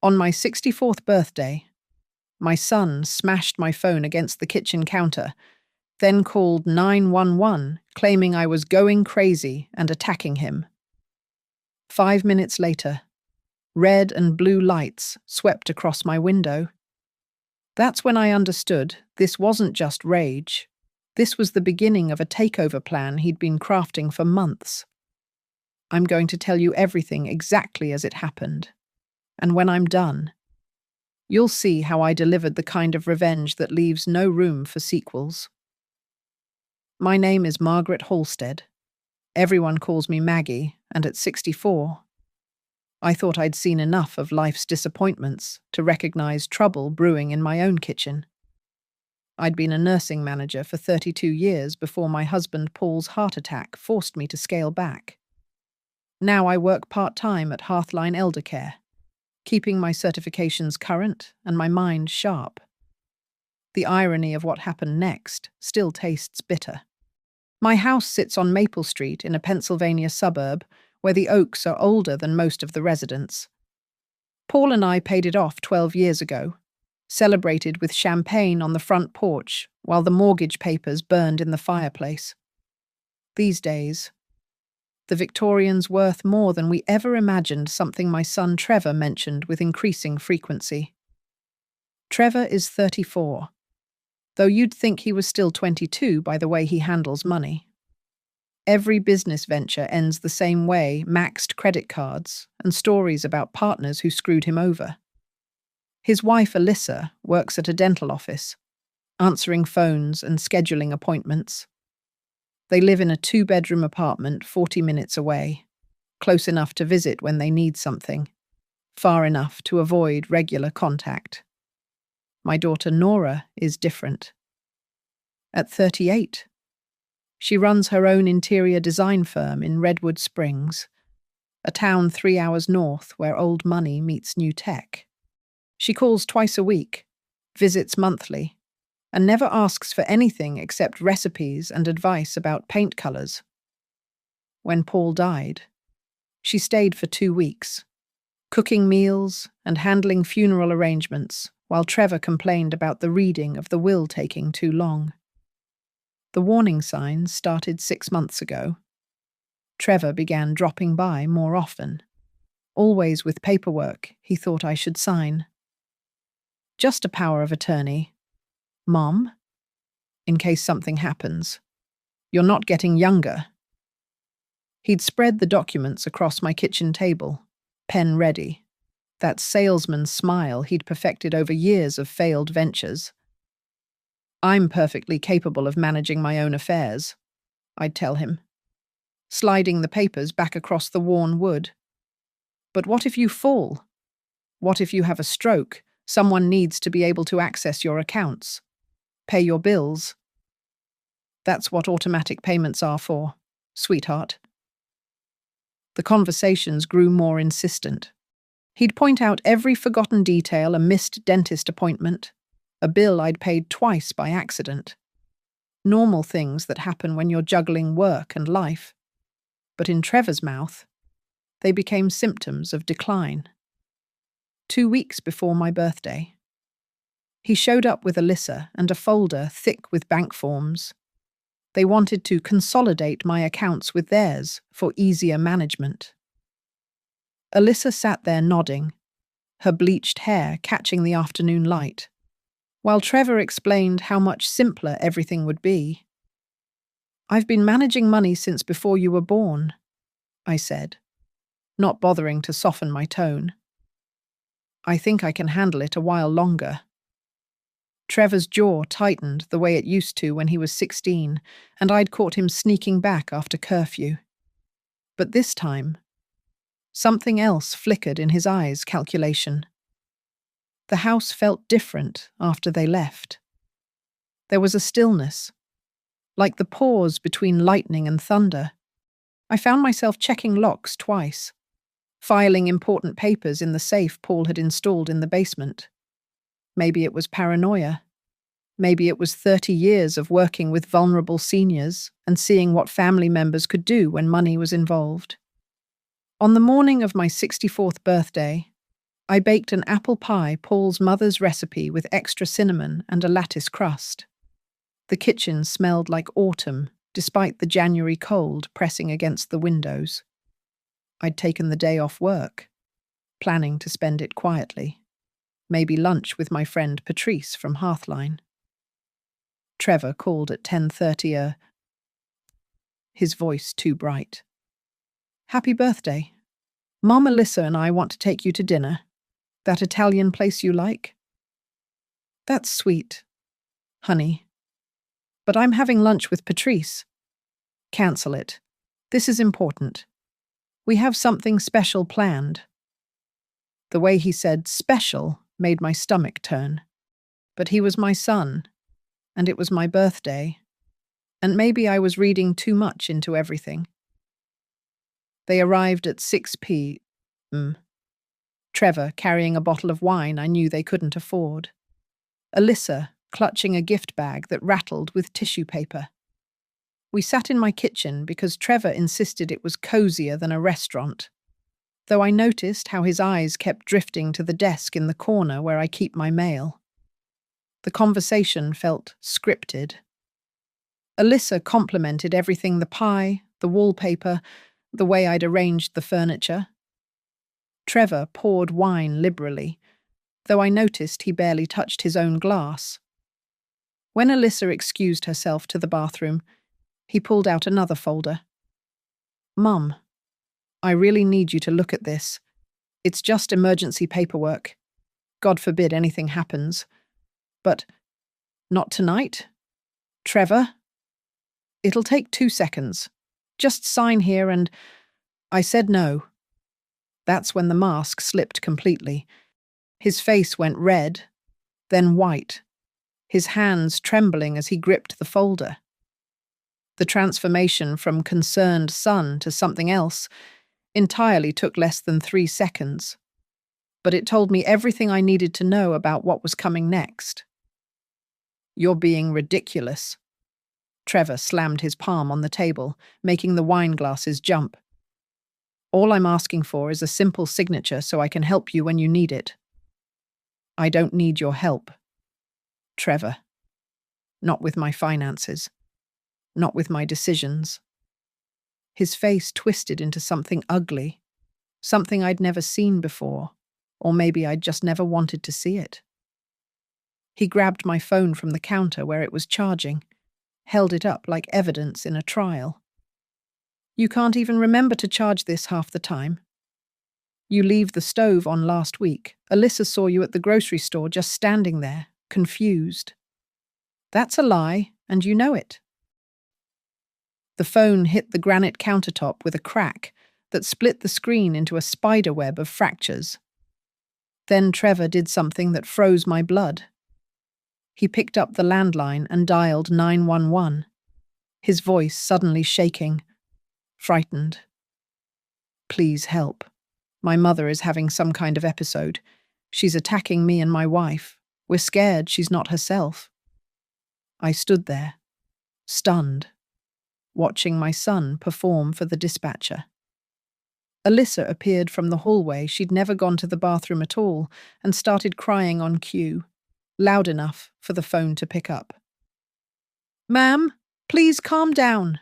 On my 64th birthday, my son smashed my phone against the kitchen counter, then called 911, claiming I was going crazy and attacking him. 5 minutes later, red and blue lights swept across my window. That's when I understood this wasn't just rage. This was the beginning of a takeover plan he'd been crafting for months. I'm going to tell you everything exactly as it happened. And when I'm done, you'll see how I delivered the kind of revenge that leaves no room for sequels. My name is Margaret Halstead. Everyone calls me Maggie, and at 64, I thought I'd seen enough of life's disappointments to recognize trouble brewing in my own kitchen. I'd been a nursing manager for 32 years before my husband Paul's heart attack forced me to scale back. Now I work part-time at Hearthline Eldercare, keeping my certifications current and my mind sharp. The irony of what happened next still tastes bitter. My house sits on Maple Street in a Pennsylvania suburb where the oaks are older than most of the residents. Paul and I paid it off 12 years ago, celebrated with champagne on the front porch while the mortgage papers burned in the fireplace. These days, the Victorian's worth more than we ever imagined, something my son Trevor mentioned with increasing frequency. Trevor is 34, though you'd think he was still 22 by the way he handles money. Every business venture ends the same way: maxed credit cards and stories about partners who screwed him over. His wife Alyssa works at a dental office, answering phones and scheduling appointments. They live in a 2-bedroom apartment 40 minutes away, close enough to visit when they need something, far enough to avoid regular contact. My daughter Nora is different. At 38, she runs her own interior design firm in Redwood Springs, a town 3 hours north where old money meets new tech. She calls twice a week, visits monthly, and never asks for anything except recipes and advice about paint colors. When Paul died, she stayed for 2 weeks, cooking meals and handling funeral arrangements while Trevor complained about the reading of the will taking too long. The warning signs started 6 months ago. Trevor began dropping by more often, always with paperwork he thought I should sign. Just a power of attorney. Mom, in case something happens, you're not getting younger. He'd spread the documents across my kitchen table, pen ready, that salesman's smile he'd perfected over years of failed ventures. I'm perfectly capable of managing my own affairs, I'd tell him, sliding the papers back across the worn wood. But what if you fall? What if you have a stroke? Someone needs to be able to access your accounts, pay your bills. That's what automatic payments are for, sweetheart. The conversations grew more insistent. He'd point out every forgotten detail: a missed dentist appointment, a bill I'd paid twice by accident. Normal things that happen when you're juggling work and life. But in Trevor's mouth, they became symptoms of decline. 2 weeks before my birthday, he showed up with Alyssa and a folder thick with bank forms. They wanted to consolidate my accounts with theirs for easier management. Alyssa sat there nodding, her bleached hair catching the afternoon light, while Trevor explained how much simpler everything would be. I've been managing money since before you were born, I said, not bothering to soften my tone. I think I can handle it a while longer. Trevor's jaw tightened the way it used to when he was 16, and I'd caught him sneaking back after curfew. But this time, something else flickered in his eyes' calculation. The house felt different after they left. There was a stillness, like the pause between lightning and thunder. I found myself checking locks twice, filing important papers in the safe Paul had installed in the basement. Maybe it was paranoia. Maybe it was 30 years of working with vulnerable seniors and seeing what family members could do when money was involved. On the morning of my 64th birthday, I baked an apple pie, Paul's mother's recipe, with extra cinnamon and a lattice crust. The kitchen smelled like autumn, despite the January cold pressing against the windows. I'd taken the day off work, planning to spend it quietly. Maybe lunch with my friend Patrice from Hearthline. Trevor called at 10:30, his voice too bright. "Happy birthday. Mom, Alyssa and I want to take you to dinner. That Italian place you like?" "That's sweet, honey. But I'm having lunch with Patrice." "Cancel it. This is important. We have something special planned." The way he said special made my stomach turn. But he was my son, and it was my birthday, and maybe I was reading too much into everything. They arrived at 6 p.m. Trevor carrying a bottle of wine I knew they couldn't afford. Alyssa clutching a gift bag that rattled with tissue paper. We sat in my kitchen because Trevor insisted it was cozier than a restaurant, though I noticed how his eyes kept drifting to the desk in the corner where I keep my mail. The conversation felt scripted. Alyssa complimented everything: the pie, the wallpaper, the way I'd arranged the furniture. Trevor poured wine liberally, though I noticed he barely touched his own glass. When Alyssa excused herself to the bathroom, he pulled out another folder. "Mum, I really need you to look at this. It's just emergency paperwork. God forbid anything happens. But not tonight? Trevor? It'll take 2 seconds. Just sign here and—" I said no. That's when the mask slipped completely. His face went red, then white, his hands trembling as he gripped the folder. The transformation from concerned son to something else entirely took less than 3 seconds, but it told me everything I needed to know about what was coming next. "You're being ridiculous." Trevor slammed his palm on the table, making the wine glasses jump. "All I'm asking for is a simple signature so I can help you when you need it." "I don't need your help, Trevor. Not with my finances. Not with my decisions." His face twisted into something ugly, something I'd never seen before, or maybe I'd just never wanted to see it. He grabbed my phone from the counter where it was charging, held it up like evidence in a trial. "You can't even remember to charge this half the time. You leave the stove on last week. Alyssa saw you at the grocery store just standing there, confused." "That's a lie, and you know it." The phone hit the granite countertop with a crack that split the screen into a spider web of fractures. Then Trevor did something that froze my blood. He picked up the landline and dialed 911, his voice suddenly shaking, frightened. "Please help. My mother is having some kind of episode. She's attacking me and my wife. We're scared she's not herself." I stood there, stunned, watching my son perform for the dispatcher. Alyssa appeared from the hallway. She'd never gone to the bathroom at all and started crying on cue, loud enough for the phone to pick up. "Ma'am, please calm down,"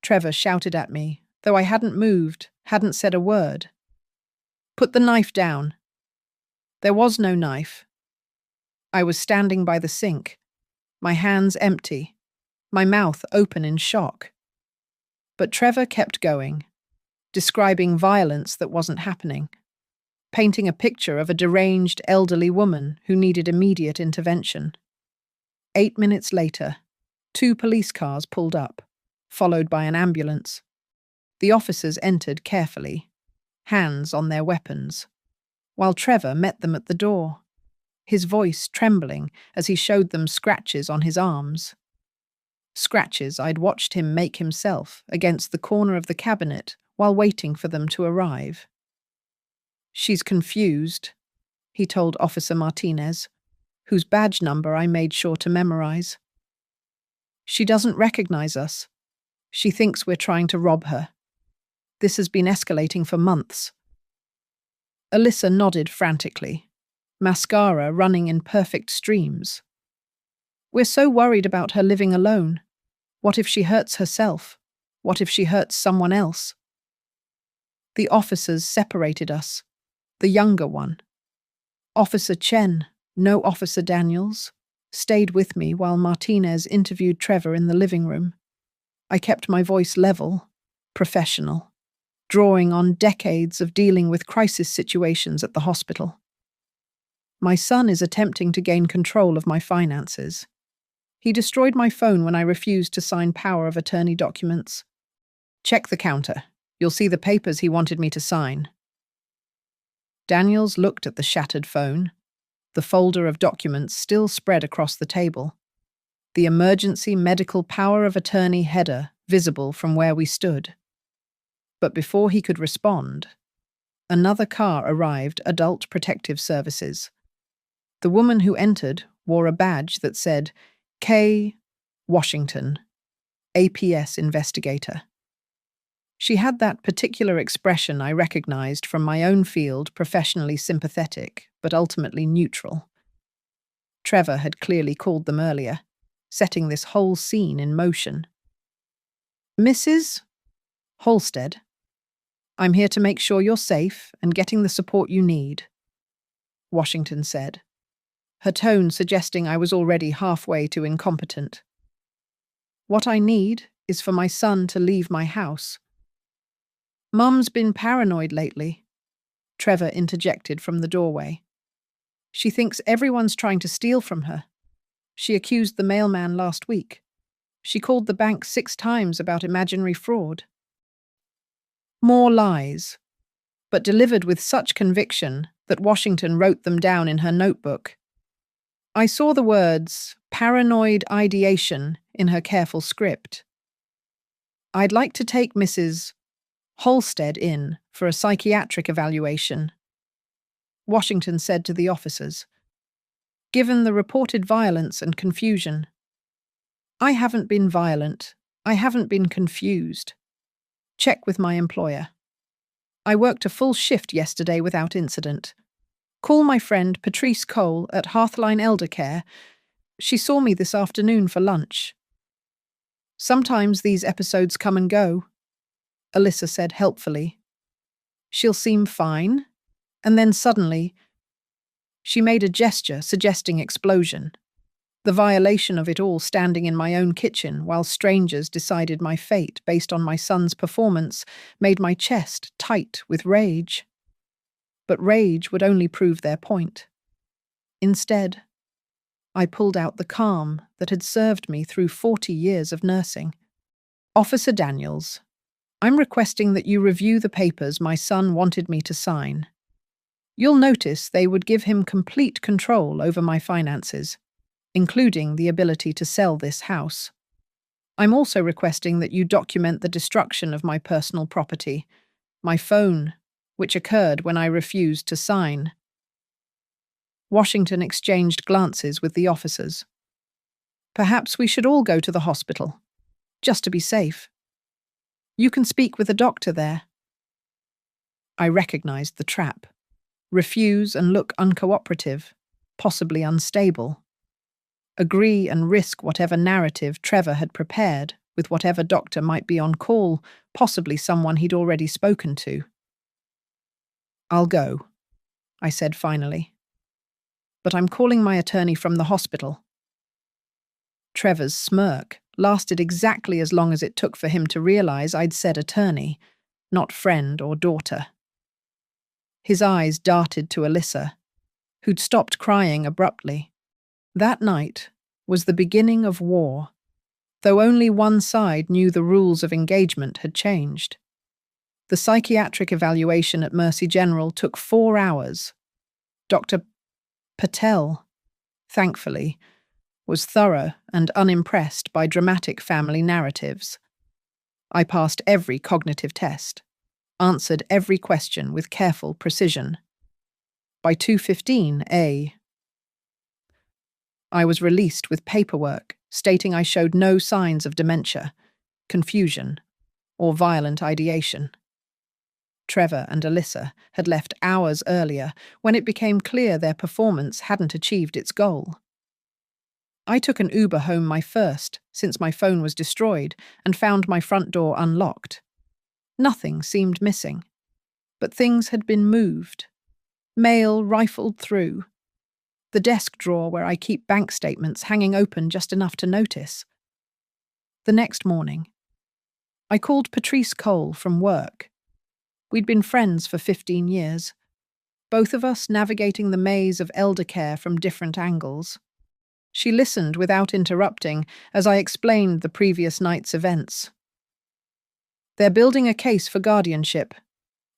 Trevor shouted at me, though I hadn't moved, hadn't said a word. "Put the knife down." There was no knife. I was standing by the sink, my hands empty, my mouth open in shock. But Trevor kept going, describing violence that wasn't happening, painting a picture of a deranged elderly woman who needed immediate intervention. 8 minutes later, 2 police cars pulled up, followed by an ambulance. The officers entered carefully, hands on their weapons, while Trevor met them at the door, his voice trembling as he showed them scratches on his arms. Scratches I'd watched him make himself against the corner of the cabinet while waiting for them to arrive. "She's confused," he told Officer Martinez, whose badge number I made sure to memorize. "She doesn't recognize us. She thinks we're trying to rob her. This has been escalating for months." Alyssa nodded frantically, mascara running in perfect streams. We're so worried about her living alone. What if she hurts herself? What if she hurts someone else? The officers separated us. The younger one, Officer Chen, no Officer Daniels, stayed with me while Martinez interviewed Trevor in the living room. I kept my voice level, professional, drawing on decades of dealing with crisis situations at the hospital. My son is attempting to gain control of my finances. He destroyed my phone when I refused to sign power of attorney documents. Check the counter. You'll see the papers he wanted me to sign. Daniels looked at the shattered phone, the folder of documents still spread across the table, the emergency medical power of attorney header visible from where we stood. But before he could respond, another car arrived, Adult Protective Services. The woman who entered wore a badge that said, K. Washington, APS investigator. She had that particular expression I recognized from my own field, professionally sympathetic, but ultimately neutral. Trevor had clearly called them earlier, setting this whole scene in motion. Mrs. Halstead, I'm here to make sure you're safe and getting the support you need, Washington said, her tone suggesting I was already halfway to incompetent. What I need is for my son to leave my house. Mum's been paranoid lately, Trevor interjected from the doorway. She thinks everyone's trying to steal from her. She accused the mailman last week. She called the bank 6 times about imaginary fraud. More lies, but delivered with such conviction that Washington wrote them down in her notebook. I saw the words paranoid ideation in her careful script. I'd like to take Mrs. Halstead in for a psychiatric evaluation, Washington said to the officers. Given the reported violence and confusion. I haven't been violent. I haven't been confused. Check with my employer. I worked a full shift yesterday without incident. Call my friend Patrice Cole at Hearthline Elder Care. She saw me this afternoon for lunch. Sometimes these episodes come and go, Alyssa said helpfully. She'll seem fine, and then suddenly, she made a gesture suggesting explosion. The violation of it all standing in my own kitchen while strangers decided my fate based on my son's performance made my chest tight with rage. But rage would only prove their point. Instead, I pulled out the calm that had served me through 40 years of nursing. Officer Daniels, I'm requesting that you review the papers my son wanted me to sign. You'll notice they would give him complete control over my finances, including the ability to sell this house. I'm also requesting that you document the destruction of my personal property, my phone, which occurred when I refused to sign. Washington exchanged glances with the officers. Perhaps we should all go to the hospital, just to be safe. You can speak with a doctor there. I recognized the trap. Refuse and look uncooperative, possibly unstable. Agree and risk whatever narrative Trevor had prepared with whatever doctor might be on call, possibly someone he'd already spoken to. I'll go, I said finally. But I'm calling my attorney from the hospital. Trevor's smirk lasted exactly as long as it took for him to realize I'd said attorney, not friend or daughter. His eyes darted to Alyssa, who'd stopped crying abruptly. That night was the beginning of war, though only one side knew the rules of engagement had changed. The psychiatric evaluation at Mercy General took 4 hours. Dr. Patel, thankfully, was thorough and unimpressed by dramatic family narratives. I passed every cognitive test, answered every question with careful precision. By 2:15 I was released with paperwork stating I showed no signs of dementia, confusion, or violent ideation. Trevor and Alyssa had left hours earlier when it became clear their performance hadn't achieved its goal. I took an Uber home my first, since my phone was destroyed, and found my front door unlocked. Nothing seemed missing, but things had been moved. Mail rifled through. The desk drawer where I keep bank statements hanging open just enough to notice. The next morning, I called Patrice Cole from work. We'd been friends for 15 years, both of us navigating the maze of elder care from different angles. She listened without interrupting as I explained the previous night's events. "They're building a case for guardianship,"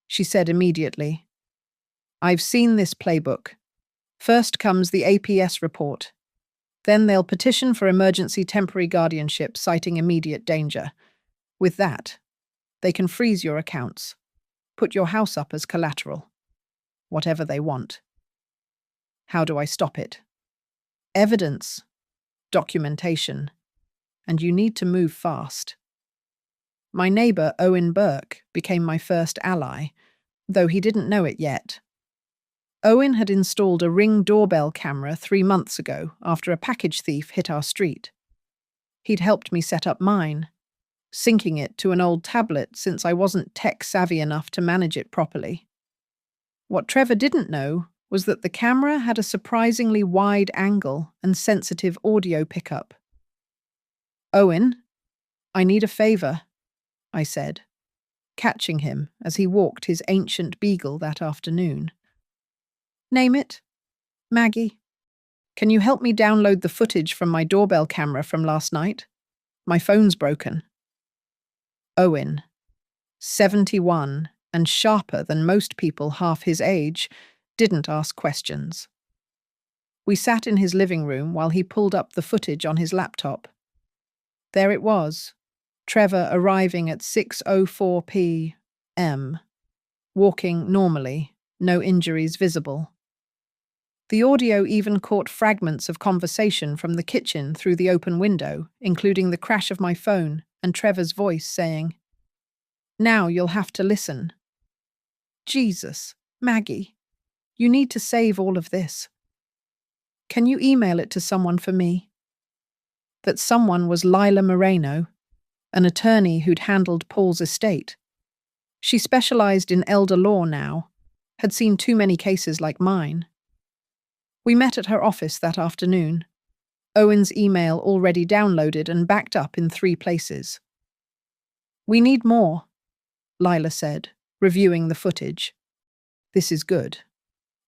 she said immediately. "I've seen this playbook. First comes the APS report. Then they'll petition for emergency temporary guardianship citing immediate danger. With that, they can freeze your accounts, put your house up as collateral. Whatever they want. How do I stop it? Evidence, documentation, and you need to move fast." My neighbour, Owen Burke, became my first ally, though he didn't know it yet. Owen had installed a Ring doorbell camera 3 months ago after a package thief hit our street. He'd helped me set up mine, syncing it to an old tablet since I wasn't tech-savvy enough to manage it properly. What Trevor didn't know was that the camera had a surprisingly wide angle and sensitive audio pickup. "Owen, I need a favour," I said, catching him as he walked his ancient beagle that afternoon. "Name it. Maggie. Can you help me download the footage from my doorbell camera from last night? My phone's broken." Owen, 71 and sharper than most people half his age, didn't ask questions. We sat in his living room while he pulled up the footage on his laptop. There it was, Trevor arriving at 6:04 p.m., walking normally, no injuries visible. The audio even caught fragments of conversation from the kitchen through the open window, including the crash of my phone and Trevor's voice saying, "Now you'll have to listen." Jesus, Maggie, you need to save all of this. Can you email it to someone for me? That someone was Lila Moreno, an attorney who'd handled Paul's estate. She specialized in elder law now, had seen too many cases like mine. We met at her office that afternoon. Owen's email already downloaded and backed up in 3 places. "We need more," Lila said, reviewing the footage. "This is good.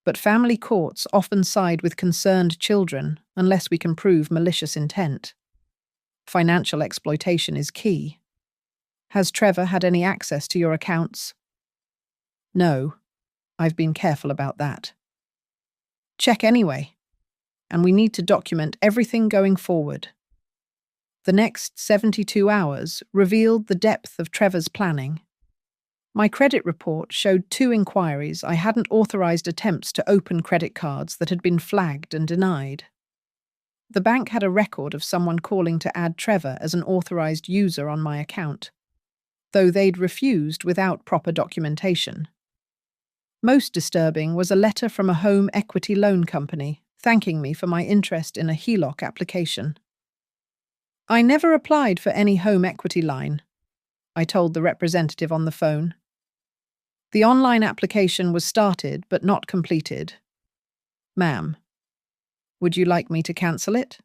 But family courts often side with concerned children unless we can prove malicious intent. Financial exploitation is key. Has Trevor had any access to your accounts?" "No. I've been careful about that." "Check anyway. And we need to document everything going forward." The next 72 hours revealed the depth of Trevor's planning. My credit report showed 2 inquiries I hadn't authorized attempts to open credit cards that had been flagged and denied. The bank had a record of someone calling to add Trevor as an authorized user on my account, though they'd refused without proper documentation. Most disturbing was a letter from a home equity loan company thanking me for my interest in a HELOC application. "I never applied for any home equity line," I told the representative on the phone. "The online application was started but not completed." "Ma'am, would you like me to cancel it?"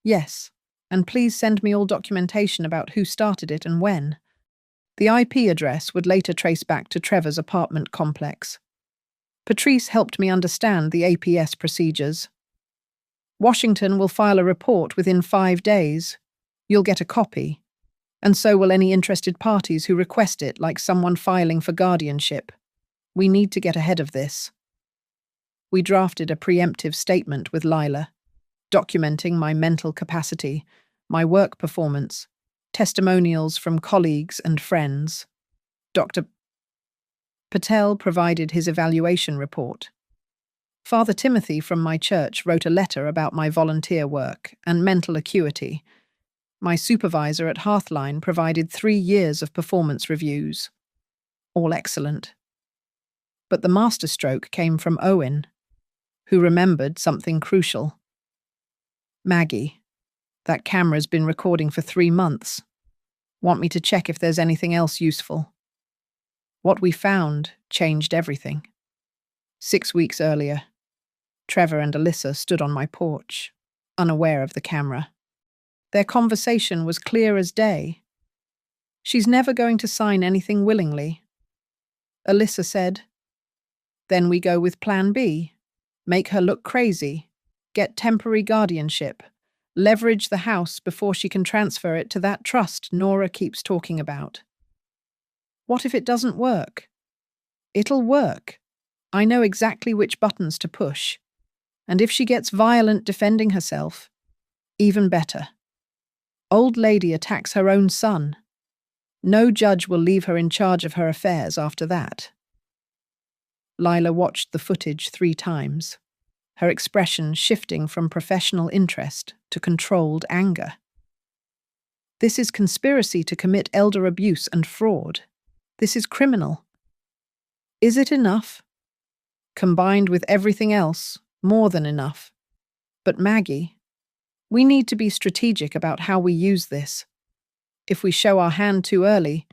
"Yes, and please send me all documentation about who started it and when." The IP address would later trace back to Trevor's apartment complex. Patrice helped me understand the APS procedures. "Washington will file a report within 5 days. You'll get a copy. And so will any interested parties who request it, like someone filing for guardianship. We need to get ahead of this." We drafted a preemptive statement with Lila, documenting my mental capacity, my work performance, testimonials from colleagues and friends. Dr. Patel provided his evaluation report. Father Timothy from my church wrote a letter about my volunteer work and mental acuity. My supervisor at Hearthline provided 3 years of performance reviews. All excellent. But the masterstroke came from Owen, who remembered something crucial. Maggie, that camera's been recording for 3 months. Want me to check if there's anything else useful? What we found changed everything. 6 weeks earlier, Trevor and Alyssa stood on my porch, unaware of the camera. Their conversation was clear as day. She's never going to sign anything willingly. Alyssa said, then we go with plan B. Make her look crazy. Get temporary guardianship. Leverage the house before she can transfer it to that trust Nora keeps talking about. What if it doesn't work? It'll work. I know exactly which buttons to push. And if she gets violent defending herself, even better. Old lady attacks her own son. No judge will leave her in charge of her affairs after that. Lila watched the footage 3 times, her expression shifting from professional interest to controlled anger. This is conspiracy to commit elder abuse and fraud. This is criminal. Is it enough? Combined with everything else, more than enough. But Maggie, we need to be strategic about how we use this. If we show our hand too early,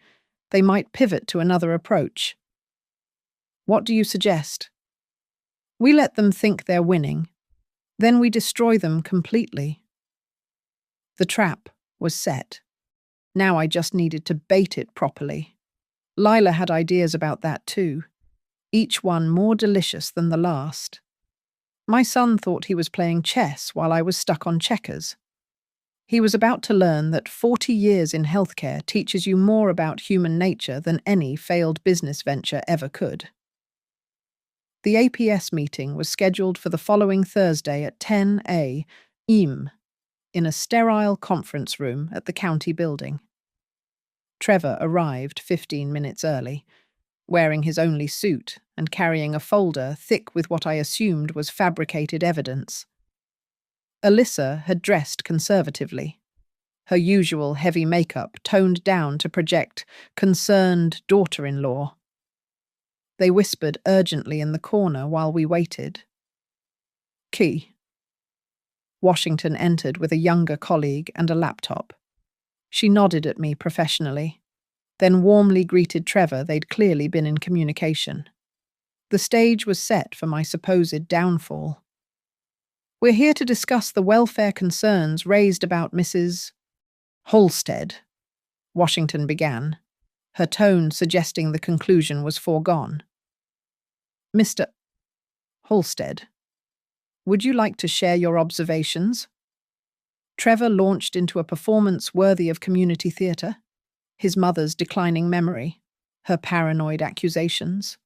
they might pivot to another approach. What do you suggest? We let them think they're winning. Then we destroy them completely. The trap was set. Now I just needed to bait it properly. Lila had ideas about that too, each one more delicious than the last. My son thought he was playing chess while I was stuck on checkers. He was about to learn that 40 years in healthcare teaches you more about human nature than any failed business venture ever could. The APS meeting was scheduled for the following Thursday at 10 a.m. in a sterile conference room at the county building. Trevor arrived 15 minutes early, wearing his only suit and carrying a folder thick with what I assumed was fabricated evidence. Alyssa had dressed conservatively, her usual heavy makeup toned down to project concerned daughter-in-law. They whispered urgently in the corner while we waited. Key. Washington entered with a younger colleague and a laptop. She nodded at me professionally, then warmly greeted Trevor. They'd clearly been in communication. The stage was set for my supposed downfall. We're here to discuss the welfare concerns raised about Mrs. Halstead, Washington began, her tone suggesting the conclusion was foregone. Mr. Halstead, would you like to share your observations? Trevor launched into a performance worthy of community theatre, his mother's declining memory, her paranoid accusations,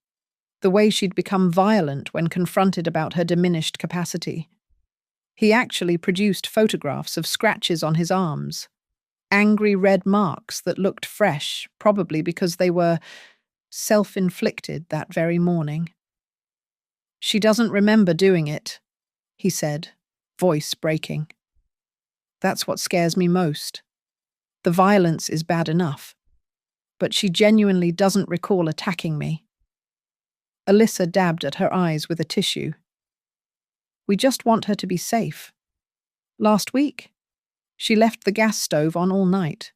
the way she'd become violent when confronted about her diminished capacity. He actually produced photographs of scratches on his arms, angry red marks that looked fresh, probably because they were self-inflicted that very morning. She doesn't remember doing it, he said, voice breaking. That's what scares me most. The violence is bad enough, but she genuinely doesn't recall attacking me. Alyssa dabbed at her eyes with a tissue. We just want her to be safe. Last week, she left the gas stove on all night.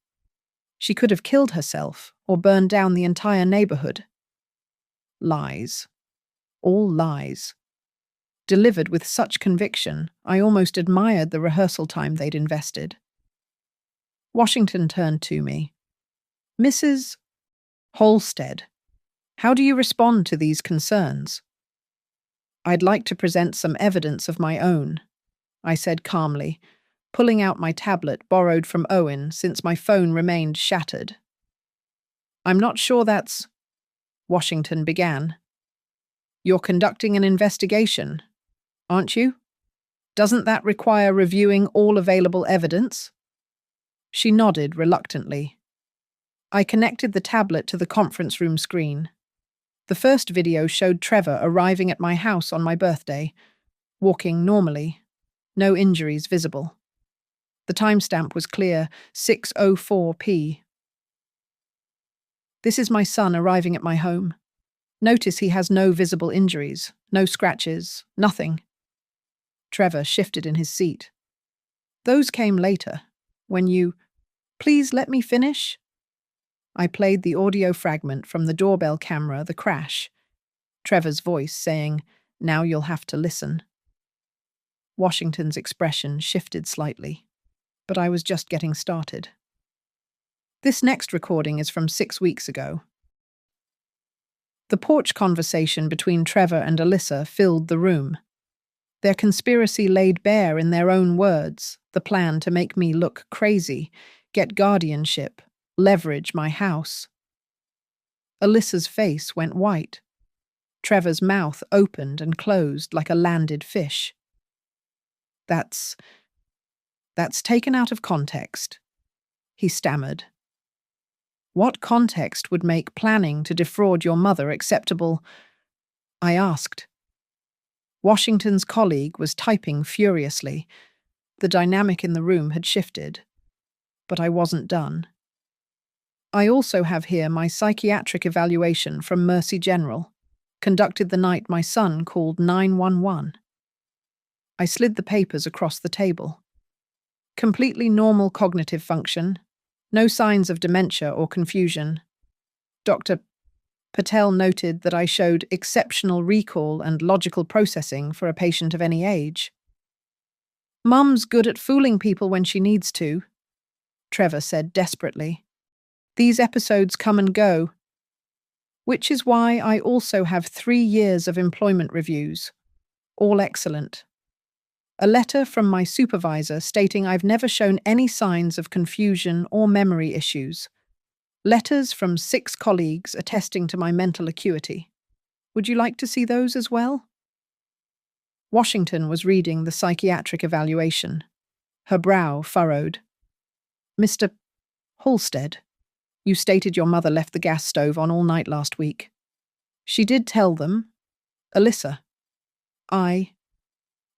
She could have killed herself or burned down the entire neighborhood. Lies. All lies. Delivered with such conviction, I almost admired the rehearsal time they'd invested. Washington turned to me. Mrs. Halstead, how do you respond to these concerns? I'd like to present some evidence of my own, I said calmly, pulling out my tablet borrowed from Owen since my phone remained shattered. I'm not sure that's... Washington began. You're conducting an investigation, aren't you? Doesn't that require reviewing all available evidence? She nodded reluctantly. I connected the tablet to the conference room screen. The first video showed Trevor arriving at my house on my birthday, walking normally, no injuries visible. The timestamp was clear, 6:04 p. This is my son arriving at my home. Notice he has no visible injuries, no scratches, nothing. Trevor shifted in his seat. Those came later, when you— Please let me finish? I played the audio fragment from the doorbell camera, the crash. Trevor's voice saying, "Now you'll have to listen." Washington's expression shifted slightly, but I was just getting started. This next recording is from 6 weeks ago. The porch conversation between Trevor and Alyssa filled the room. Their conspiracy laid bare in their own words, the plan to make me look crazy, get guardianship, leverage my house. Alyssa's face went white. Trevor's mouth opened and closed like a landed fish. That's taken out of context," he stammered. "What context would make planning to defraud your mother acceptable?" I asked. Washington's colleague was typing furiously. The dynamic in the room had shifted, but I wasn't done. "I also have here my psychiatric evaluation from Mercy General, conducted the night my son called 911. I slid the papers across the table. Completely normal cognitive function, no signs of dementia or confusion. Dr. Patel noted that I showed exceptional recall and logical processing for a patient of any age. Mum's good at fooling people when she needs to," Trevor said desperately. "These episodes come and go. Which is why I also have 3 years of employment reviews. All excellent. A letter from my supervisor stating I've never shown any signs of confusion or memory issues. Letters from 6 colleagues attesting to my mental acuity. Would you like to see those as well?" Washington was reading the psychiatric evaluation. Her brow furrowed. "Mr. Halstead, you stated your mother left the gas stove on all night last week. She did tell them. Alyssa."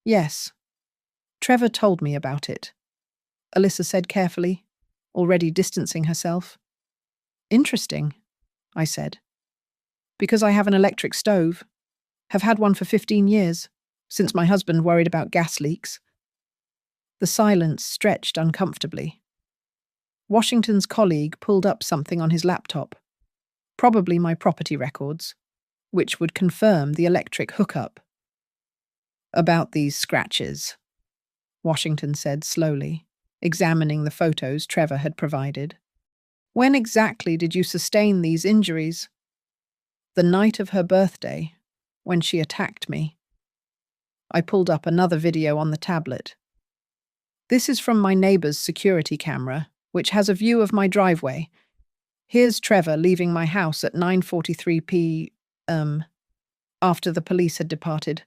Yes. Trevor told me about it," Alyssa said carefully, already distancing herself. "Interesting," I said. "Because I have an electric stove. Have had one for 15 years, since my husband worried about gas leaks." The silence stretched uncomfortably. Washington's colleague pulled up something on his laptop, probably my property records, which would confirm the electric hookup. "About these scratches," Washington said slowly, examining the photos Trevor had provided. "When exactly did you sustain these injuries?" "The night of her birthday, when she attacked me." I pulled up another video on the tablet. "This is from my neighbor's security camera, which has a view of my driveway. Here's Trevor leaving my house at 9:43 p.m. after the police had departed.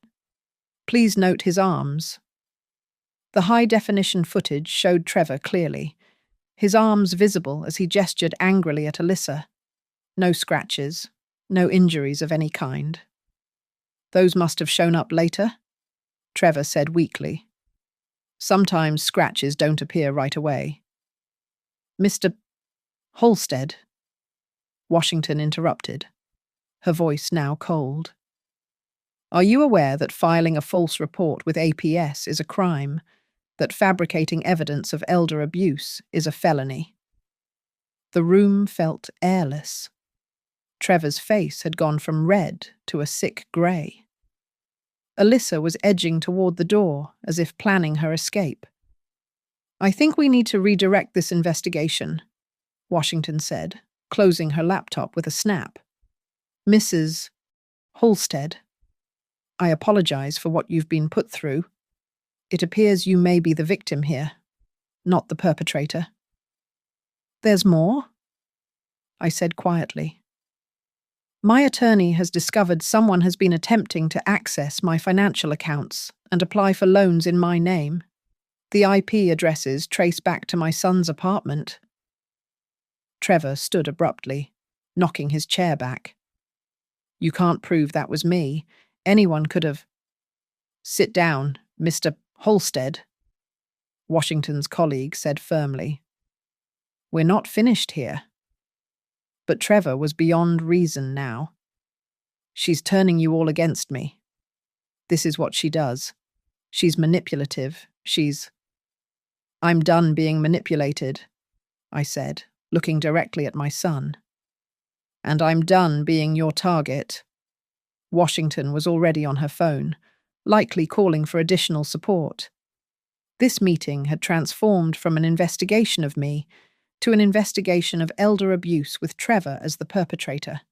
Please note his arms." The high-definition footage showed Trevor clearly, his arms visible as he gestured angrily at Alyssa. No scratches, no injuries of any kind. "Those must have shown up later," Trevor said weakly. "Sometimes scratches don't appear right away." "Mr. Halstead," Washington interrupted, her voice now cold. "Are you aware that filing a false report with APS is a crime? That fabricating evidence of elder abuse is a felony?" The room felt airless. Trevor's face had gone from red to a sick grey. Alyssa was edging toward the door, as if planning her escape. "I think we need to redirect this investigation," Washington said, closing her laptop with a snap. "Mrs. Halstead, I apologize for what you've been put through. It appears you may be the victim here, not the perpetrator." "There's more?" I said quietly. "My attorney has discovered someone has been attempting to access my financial accounts and apply for loans in my name. The IP addresses trace back to my son's apartment." Trevor stood abruptly, knocking his chair back. "You can't prove that was me. Anyone could have—" "Sit down, Mr. Halstead," Washington's colleague said firmly. "We're not finished here." But Trevor was beyond reason now. She's turning you all against me. This is what she does. She's manipulative. I'm done being manipulated, I said, looking directly at my son. And I'm done being your target. Washington was already on her phone, likely calling for additional support. This meeting had transformed from an investigation of me to an investigation of elder abuse with Trevor as the perpetrator.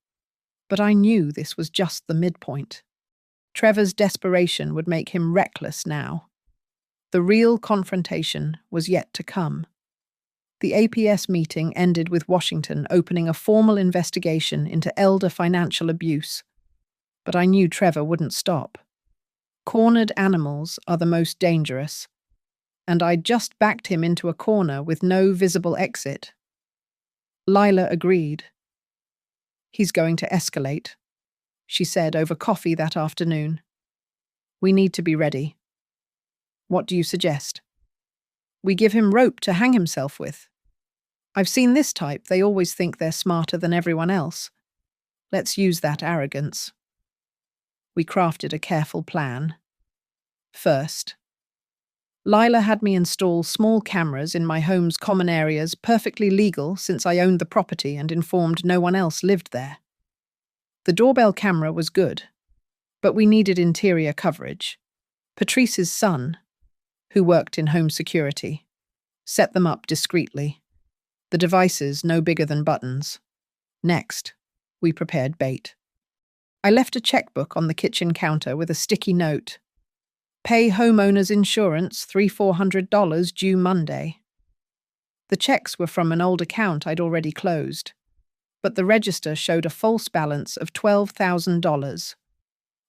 But I knew this was just the midpoint. Trevor's desperation would make him reckless now. The real confrontation was yet to come. The APS meeting ended with Washington opening a formal investigation into elder financial abuse. But I knew Trevor wouldn't stop. Cornered animals are the most dangerous, and I'd just backed him into a corner with no visible exit. Lila agreed. He's going to escalate, she said over coffee that afternoon. We need to be ready. What do you suggest? We give him rope to hang himself with. I've seen this type, they always think they're smarter than everyone else. Let's use that arrogance. We crafted a careful plan. First, Lila had me install small cameras in my home's common areas, perfectly legal since I owned the property and informed no one else lived there. The doorbell camera was good, but we needed interior coverage. Patrice's son, who worked in home security, set them up discreetly. The devices no bigger than buttons. Next, we prepared bait. I left a checkbook on the kitchen counter with a sticky note. Pay homeowner's insurance $300-400 due Monday. The checks were from an old account I'd already closed, but the register showed a false balance of $12,000.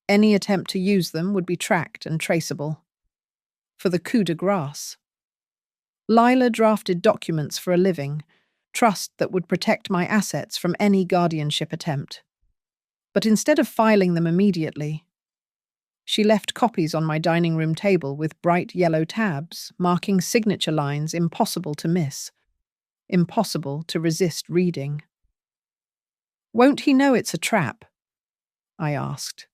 Any attempt to use them would be tracked and traceable. For the coup de grace. Lila drafted documents for a living, trust that would protect my assets from any guardianship attempt. But instead of filing them immediately, she left copies on my dining room table with bright yellow tabs, marking signature lines impossible to miss, impossible to resist reading. Won't he know it's a trap? I asked.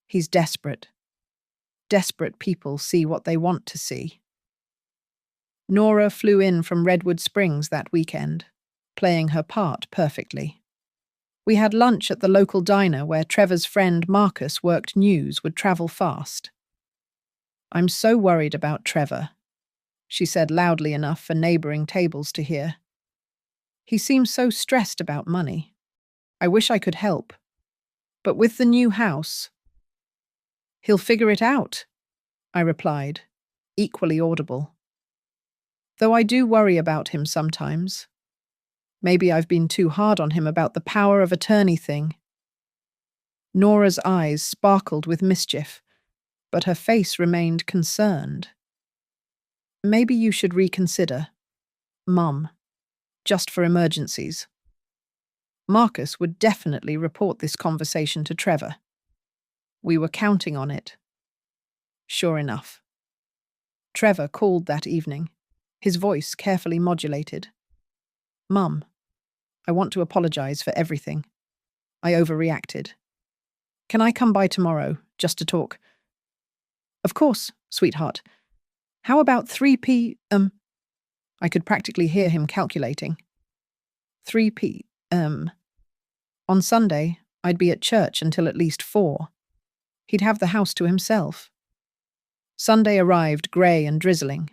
He's desperate. Desperate people see what they want to see. Nora flew in from Redwood Springs that weekend, playing her part perfectly. We had lunch at the local diner where Trevor's friend Marcus worked news would travel fast. I'm so worried about Trevor, she said loudly enough for neighboring tables to hear. He seems so stressed about money. I wish I could help. But with the new house, he'll figure it out, I replied, equally audible. Though I do worry about him sometimes. Maybe I've been too hard on him about the power of attorney thing. Nora's eyes sparkled with mischief, but her face remained concerned. Maybe you should reconsider, Mum, just for emergencies. Marcus would definitely report this conversation to Trevor. We were counting on it. Sure enough. Trevor called that evening, his voice carefully modulated. Mum, I want to apologize for everything. I overreacted. Can I come by tomorrow, just to talk? Of course, sweetheart. How about 3 p.m.? I could practically hear him calculating. 3 p.m. On Sunday, I'd be at church until at least 4. He'd have the house to himself. Sunday arrived grey and drizzling.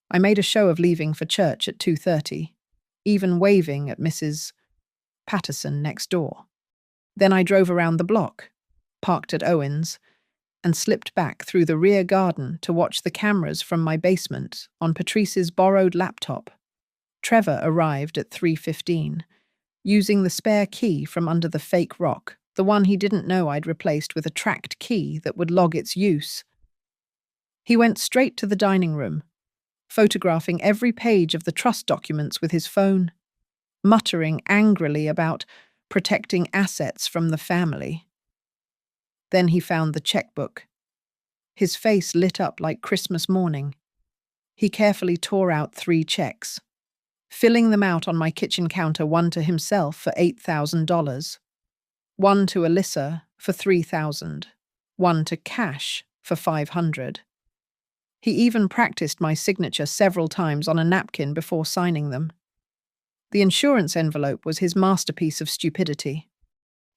I made a show of leaving for church at 2:30, even waving at Mrs. Patterson next door. Then I drove around the block, parked at Owen's, and slipped back through the rear garden to watch the cameras from my basement on Patrice's borrowed laptop. Trevor arrived at 3:15, using the spare key from under the fake rock, the one he didn't know I'd replaced with a tracked key that would log its use. He went straight to the dining room, photographing every page of the trust documents with his phone, muttering angrily about protecting assets from the family. Then he found the checkbook. His face lit up like Christmas morning. He carefully tore out 3 checks, filling them out on my kitchen counter, one to himself for $8,000, one to Alyssa for 3,000, one to cash for 500. He even practiced my signature several times on a napkin before signing them. The insurance envelope was his masterpiece of stupidity.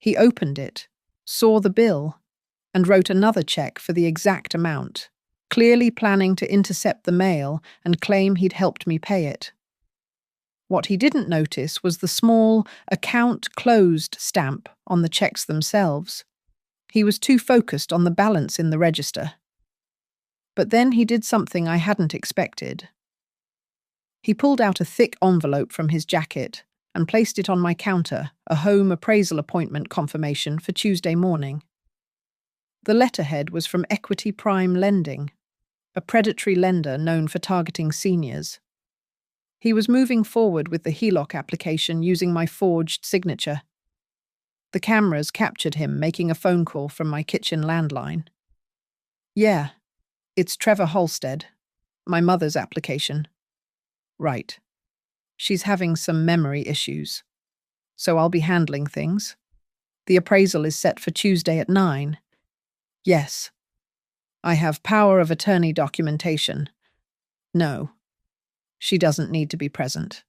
He opened it, saw the bill, and wrote another check for the exact amount, clearly planning to intercept the mail and claim he'd helped me pay it. What he didn't notice was the small "account closed" stamp on the checks themselves. He was too focused on the balance in the register. But then he did something I hadn't expected. He pulled out a thick envelope from his jacket and placed it on my counter, a home appraisal appointment confirmation for Tuesday morning. The letterhead was from Equity Prime Lending, a predatory lender known for targeting seniors. He was moving forward with the HELOC application using my forged signature. The cameras captured him making a phone call from my kitchen landline. "Yeah, it's Trevor Halstead. My mother's application." "Right. She's having some memory issues. So I'll be handling things. The appraisal is set for Tuesday at 9. Yes. I have power of attorney documentation. No. She doesn't need to be present."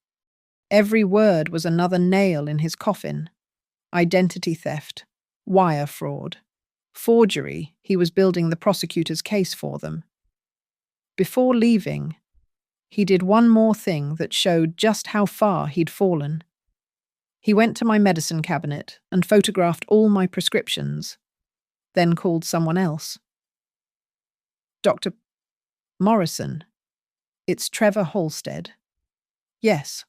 Every word was another nail in his coffin. Identity theft, wire fraud, forgery. He was building the prosecutor's case for them. Before leaving, he did one more thing that showed just how far he'd fallen. He went to my medicine cabinet and photographed all my prescriptions, then called someone else. "Dr. Morrison, it's Trevor Halstead." "Yes.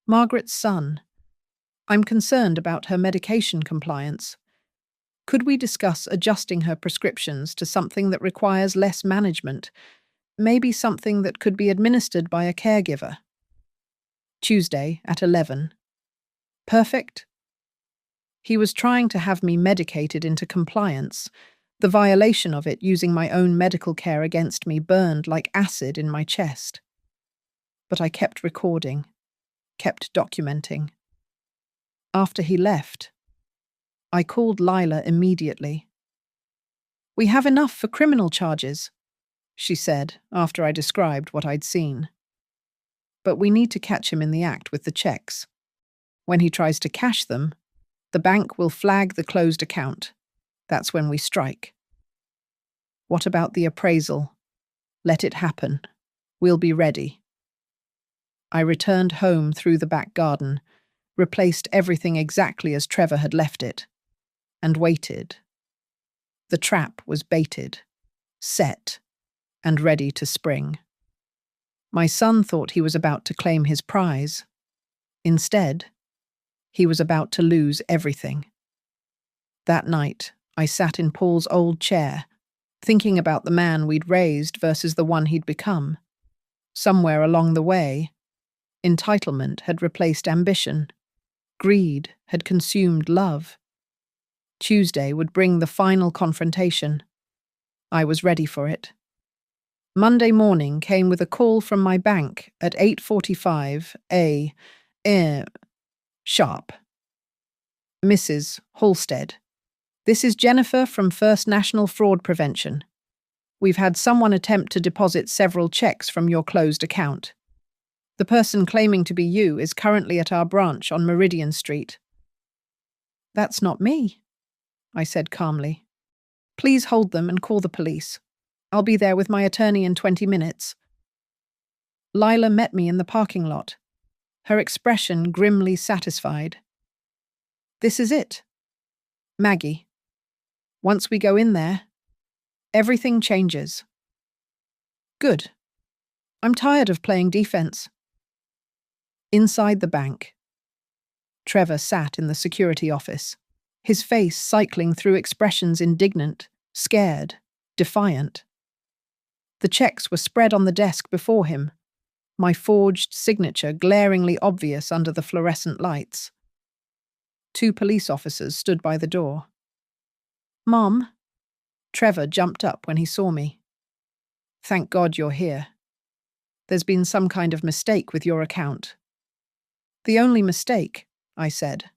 Margaret's son. I'm concerned about her medication compliance. Could we discuss adjusting her prescriptions to something that requires less management, maybe something that could be administered by a caregiver?" "Tuesday at 11. Perfect." He was trying to have me medicated into compliance. The violation of it using my own medical care against me burned like acid in my chest. But I kept recording, kept documenting. After he left, I called Lila immediately. "We have enough for criminal charges," she said after I described what I'd seen. "But we need to catch him in the act with the checks. When he tries to cash them, the bank will flag the closed account. That's when we strike." "What about the appraisal?" "Let it happen. We'll be ready." I returned home through the back garden, replaced everything exactly as Trevor had left it, and waited. The trap was baited, set, and ready to spring. My son thought he was about to claim his prize. Instead, he was about to lose everything. That night, I sat in Paul's old chair, thinking about the man we'd raised versus the one he'd become. Somewhere along the way, entitlement had replaced ambition. Greed had consumed love. Tuesday would bring the final confrontation. I was ready for it. Monday morning came with a call from my bank at 8:45 sharp. "Mrs. Halstead, this is Jennifer from First National Fraud Prevention. We've had someone attempt to deposit several checks from your closed account. The person claiming to be you is currently at our branch on Meridian Street." "That's not me," I said calmly. "Please hold them and call the police. I'll be there with my attorney in 20 minutes. Lila met me in the parking lot, her expression grimly satisfied. "This is it, Maggie. Once we go in there, everything changes." "Good. I'm tired of playing defense." Inside the bank, Trevor sat in the security office, his face cycling through expressions indignant, scared, defiant. The checks were spread on the desk before him, my forged signature glaringly obvious under the fluorescent lights. 2 police officers stood by the door. "Mom?" Trevor jumped up when he saw me. "Thank God you're here. There's been some kind of mistake with your account." "The only mistake," I said.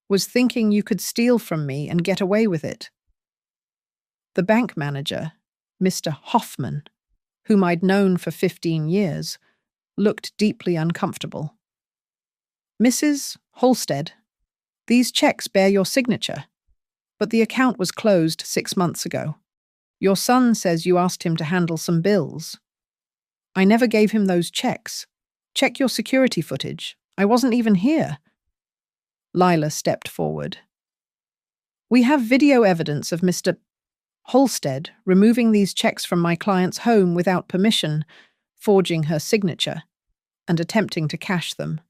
Was thinking you could steal from me and get away with it. The bank manager, Mr. Hoffman, whom I'd known for 15 years, looked deeply uncomfortable. Mrs. Halstead, these checks bear your signature, but the account was closed 6 months ago. Your son says you asked him to handle some bills. I never gave him those checks. Check your security footage. I wasn't even here. Lila stepped forward. We have video evidence of Mr. Halstead removing these checks from my client's home without permission, forging her signature, and attempting to cash them.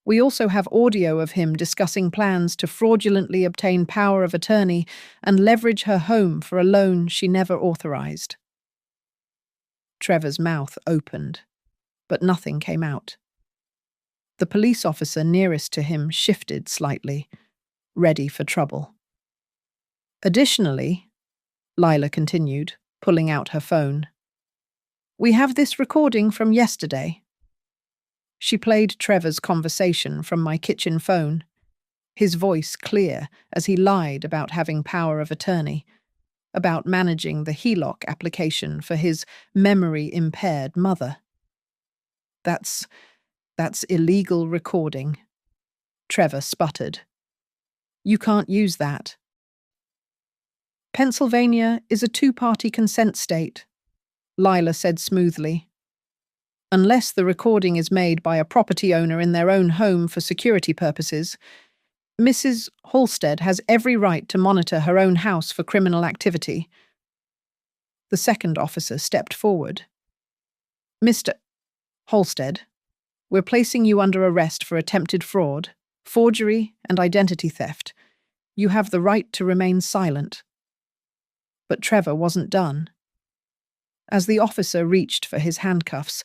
We also have audio of him discussing plans to fraudulently obtain power of attorney and leverage her home for a loan she never authorized. Trevor's mouth opened, but nothing came out. The police officer nearest to him shifted slightly, ready for trouble. Additionally, Lila continued, pulling out her phone, we have this recording from yesterday. She played Trevor's conversation from my kitchen phone, his voice clear as he lied about having power of attorney, about managing the HELOC application for his memory-impaired mother. That's illegal recording, Trevor sputtered. You can't use that. Pennsylvania is a two-party consent state, Lila said smoothly. Unless the recording is made by a property owner in their own home for security purposes, Mrs. Halstead has every right to monitor her own house for criminal activity. The second officer stepped forward. Mr. Halstead, we're placing you under arrest for attempted fraud, forgery, and identity theft. You have the right to remain silent. But Trevor wasn't done. As the officer reached for his handcuffs,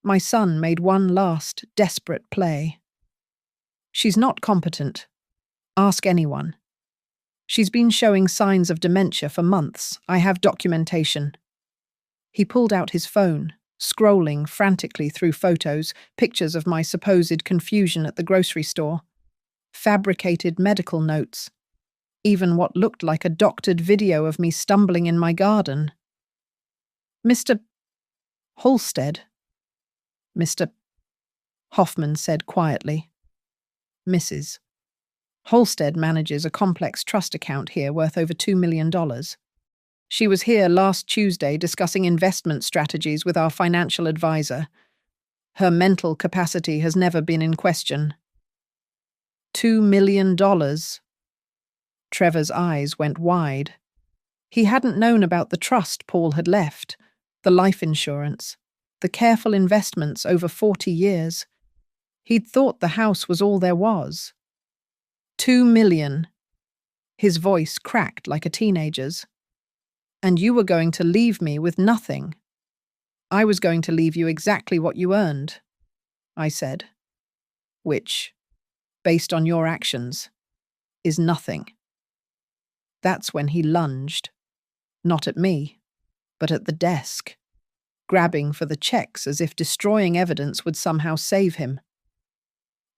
my son made one last, desperate play. She's not competent. Ask anyone. She's been showing signs of dementia for months. I have documentation. He pulled out his phone, scrolling frantically through photos, pictures of my supposed confusion at the grocery store, fabricated medical notes, even what looked like a doctored video of me stumbling in my garden. Mr. Halstead, Mr. Hoffman said quietly. Mrs. Halstead manages a complex trust account here worth over $2 million. She was here last Tuesday discussing investment strategies with our financial advisor. Her mental capacity has never been in question. $2 million. Trevor's eyes went wide. He hadn't known about the trust Paul had left, the life insurance, the careful investments over 40 years. He'd thought the house was all there was. $2 million. His voice cracked like a teenager's. And you were going to leave me with nothing. I was going to leave you exactly what you earned, I said. Which, based on your actions, is nothing. That's when he lunged, not at me, but at the desk, grabbing for the checks as if destroying evidence would somehow save him.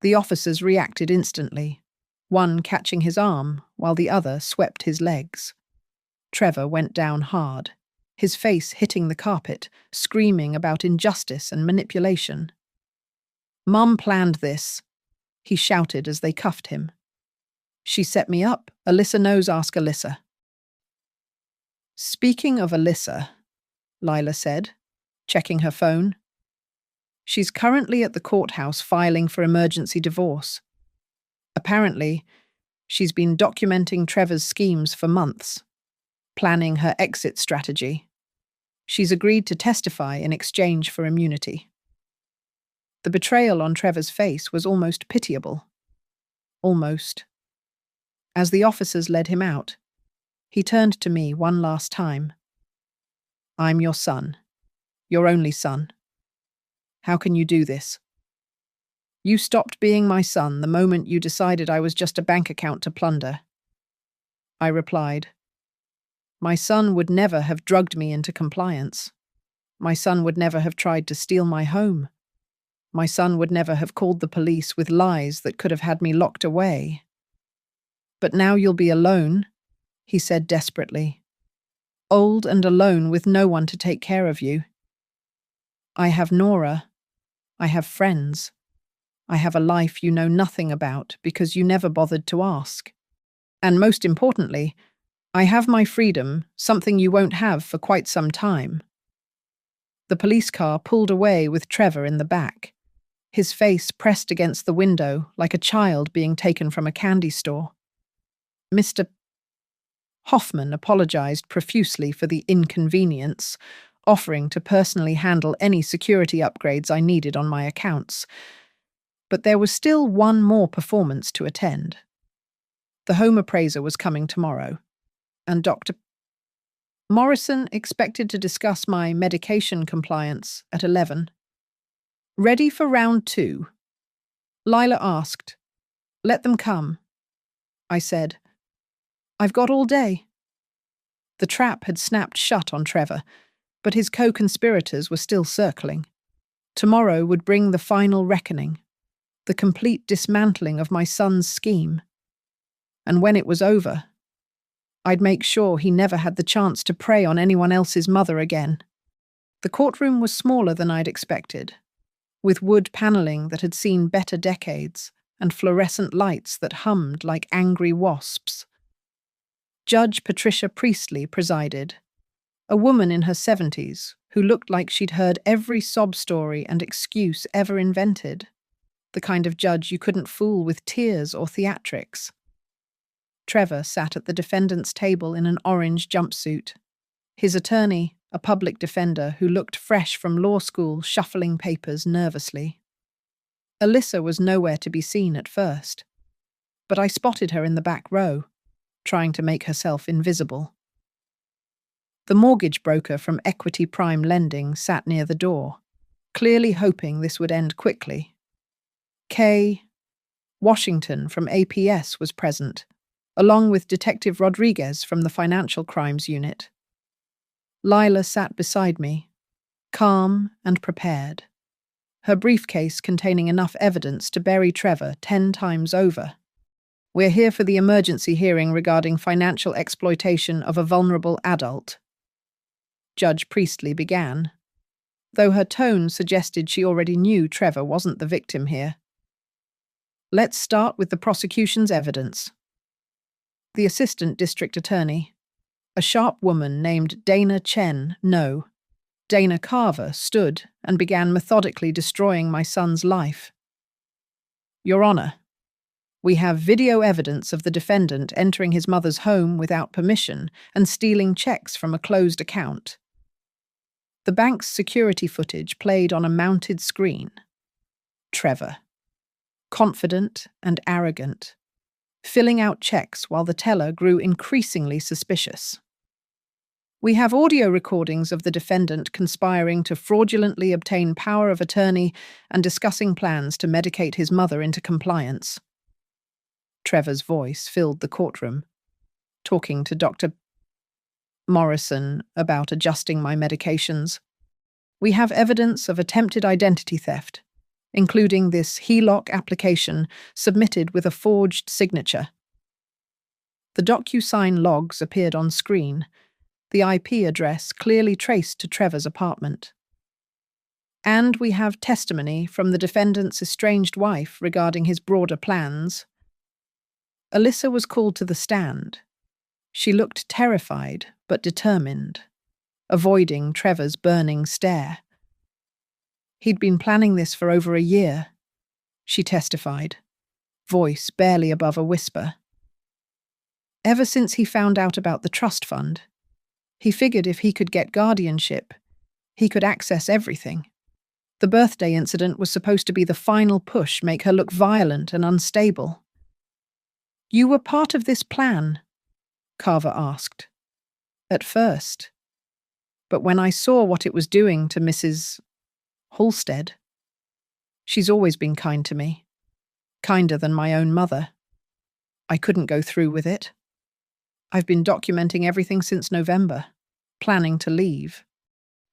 The officers reacted instantly, one catching his arm while the other swept his legs. Trevor went down hard, his face hitting the carpet, screaming about injustice and manipulation. Mum planned this, he shouted as they cuffed him. She set me up. Alyssa knows, ask Alyssa. Speaking of Alyssa, Lila said, checking her phone. She's currently at the courthouse filing for emergency divorce. Apparently, she's been documenting Trevor's schemes for months, planning her exit strategy. She's agreed to testify in exchange for immunity. The betrayal on Trevor's face was almost pitiable. Almost. As the officers led him out, he turned to me one last time. I'm your son, your only son. How can you do this? You stopped being my son the moment you decided I was just a bank account to plunder. I replied, my son would never have drugged me into compliance. My son would never have tried to steal my home. My son would never have called the police with lies that could have had me locked away. But now you'll be alone, he said desperately. Old and alone with no one to take care of you. I have Nora. I have friends. I have a life you know nothing about because you never bothered to ask. And most importantly, I have my freedom, something you won't have for quite some time. The police car pulled away with Trevor in the back, his face pressed against the window like a child being taken from a candy store. Mr. Hoffman apologized profusely for the inconvenience, offering to personally handle any security upgrades I needed on my accounts. But there was still one more performance to attend. The home appraiser was coming tomorrow, and Dr. Morrison expected to discuss my medication compliance at 11. Ready for round 2? Lila asked. Let them come. I said. I've got all day. The trap had snapped shut on Trevor, but his co-conspirators were still circling. Tomorrow would bring the final reckoning, the complete dismantling of my son's scheme. And when it was over, I'd make sure he never had the chance to prey on anyone else's mother again. The courtroom was smaller than I'd expected, with wood paneling that had seen better decades and fluorescent lights that hummed like angry wasps. Judge Patricia Priestley presided, a woman in her 70s who looked like she'd heard every sob story and excuse ever invented, the kind of judge you couldn't fool with tears or theatrics. Trevor sat at the defendant's table in an orange jumpsuit. His attorney, a public defender who looked fresh from law school, shuffling papers nervously. Alyssa was nowhere to be seen at first, but I spotted her in the back row, trying to make herself invisible. The mortgage broker from Equity Prime Lending sat near the door, clearly hoping this would end quickly. Kay Washington from APS was present, along with Detective Rodriguez from the Financial Crimes Unit. Lila sat beside me, calm and prepared, her briefcase containing enough evidence to bury Trevor 10 times over. We're here for the emergency hearing regarding financial exploitation of a vulnerable adult. Judge Priestley began, though her tone suggested she already knew Trevor wasn't the victim here. Let's start with the prosecution's evidence. The assistant district attorney, a sharp woman named Dana Dana Carver, stood and began methodically destroying my son's life. Your Honor, we have video evidence of the defendant entering his mother's home without permission and stealing checks from a closed account. The bank's security footage played on a mounted screen. Trevor, confident and arrogant, filling out checks while the teller grew increasingly suspicious. We have audio recordings of the defendant conspiring to fraudulently obtain power of attorney and discussing plans to medicate his mother into compliance. Trevor's voice filled the courtroom, talking to Dr. Morrison about adjusting my medications. We have evidence of attempted identity theft, including this HELOC application submitted with a forged signature. The DocuSign logs appeared on screen, the IP address clearly traced to Trevor's apartment. And we have testimony from the defendant's estranged wife regarding his broader plans. Alyssa was called to the stand. She looked terrified but determined, avoiding Trevor's burning stare. He'd been planning this for over a year, she testified, voice barely above a whisper. Ever since he found out about the trust fund, he figured if he could get guardianship, he could access everything. The birthday incident was supposed to be the final push, make her look violent and unstable. You were part of this plan? Carver asked. At first. But when I saw what it was doing to Mrs. Halstead, she's always been kind to me, kinder than my own mother. I couldn't go through with it. I've been documenting everything since November, planning to leave.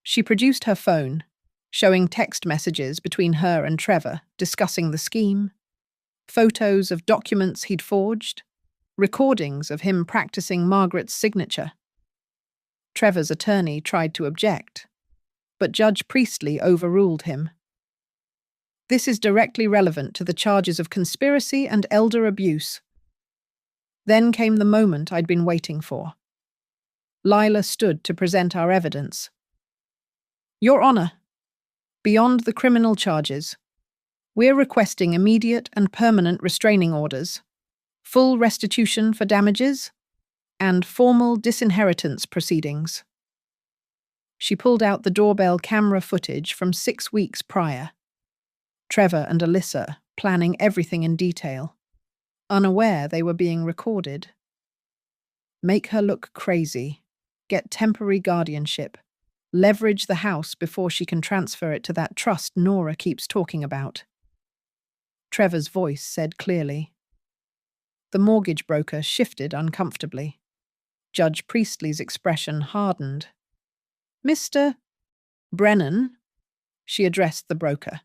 She produced her phone, showing text messages between her and Trevor discussing the scheme, photos of documents he'd forged, recordings of him practicing Margaret's signature. Trevor's attorney tried to object, but Judge Priestley overruled him. This is directly relevant to the charges of conspiracy and elder abuse. Then came the moment I'd been waiting for. Lila stood to present our evidence. Your Honor, beyond the criminal charges, we're requesting immediate and permanent restraining orders, full restitution for damages, and formal disinheritance proceedings. She pulled out the doorbell camera footage from 6 weeks prior. Trevor and Alyssa planning everything in detail, unaware they were being recorded. Make her look crazy, get temporary guardianship, leverage the house before she can transfer it to that trust Nora keeps talking about. Trevor's voice said clearly. The mortgage broker shifted uncomfortably. Judge Priestley's expression hardened. Mr. Brennan, she addressed the broker.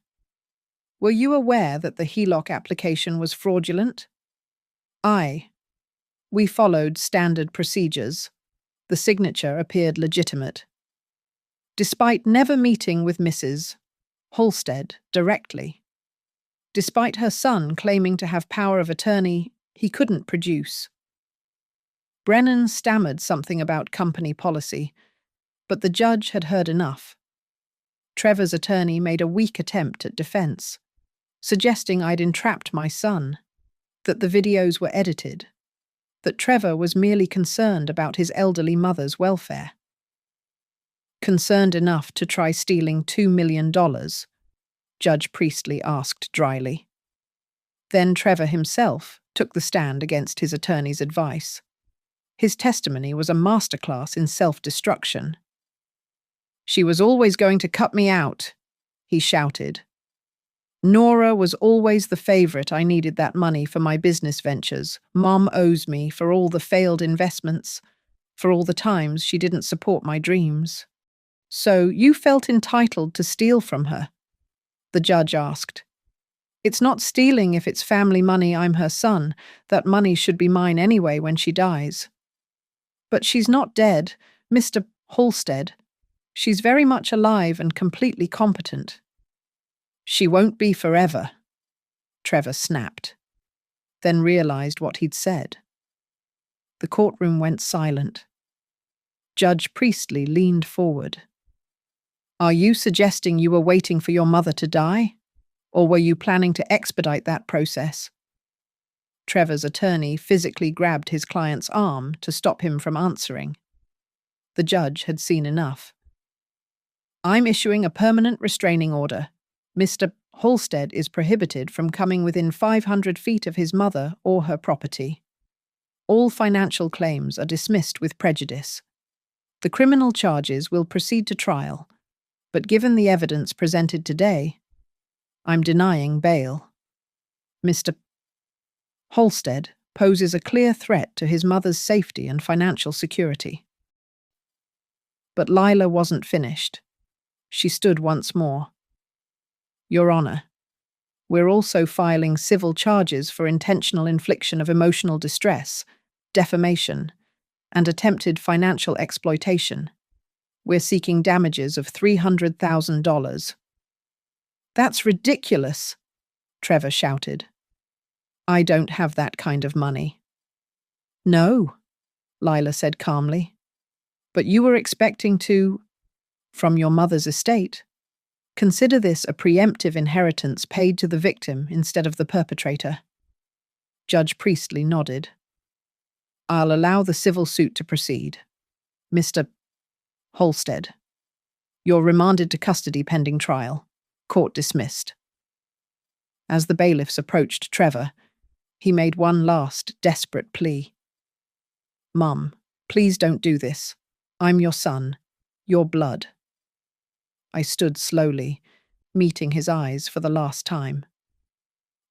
Were you aware that the HELOC application was fraudulent? Aye. We followed standard procedures. The signature appeared legitimate. Despite never meeting with Mrs. Halstead directly, despite her son claiming to have power of attorney he couldn't produce. Brennan stammered something about company policy, but the judge had heard enough. Trevor's attorney made a weak attempt at defense, suggesting I'd entrapped my son, that the videos were edited, that Trevor was merely concerned about his elderly mother's welfare. Concerned enough to try stealing $2 million, Judge Priestley asked dryly. Then Trevor himself took the stand against his attorney's advice. His testimony was a masterclass in self-destruction. She was always going to cut me out, he shouted. Nora was always the favorite. I needed that money for my business ventures. Mom owes me for all the failed investments, for all the times she didn't support my dreams. So you felt entitled to steal from her? The judge asked. It's not stealing if it's family money. I'm her son. That money should be mine anyway when she dies. But she's not dead, Mr. Halstead. She's very much alive and completely competent. She won't be forever, Trevor snapped, then realized what he'd said. The courtroom went silent. Judge Priestley leaned forward. Are you suggesting you were waiting for your mother to die? Or were you planning to expedite that process? Trevor's attorney physically grabbed his client's arm to stop him from answering. The judge had seen enough. I'm issuing a permanent restraining order. Mr. Halstead is prohibited from coming within 500 feet of his mother or her property. All financial claims are dismissed with prejudice. The criminal charges will proceed to trial, but given the evidence presented today, I'm denying bail. Mr. Halstead poses a clear threat to his mother's safety and financial security. But Lila wasn't finished. She stood once more. Your Honor, we're also filing civil charges for intentional infliction of emotional distress, defamation, and attempted financial exploitation. We're seeking damages of $300,000. That's ridiculous, Trevor shouted. I don't have that kind of money. No, Lila said calmly. But you were expecting to, from your mother's estate. Consider this a preemptive inheritance paid to the victim instead of the perpetrator. Judge Priestley nodded. I'll allow the civil suit to proceed. Mr. Halstead, you're remanded to custody pending trial. Court dismissed. As the bailiffs approached Trevor, he made one last desperate plea. Mum, please don't do this. I'm your son, your blood. I stood slowly, meeting his eyes for the last time.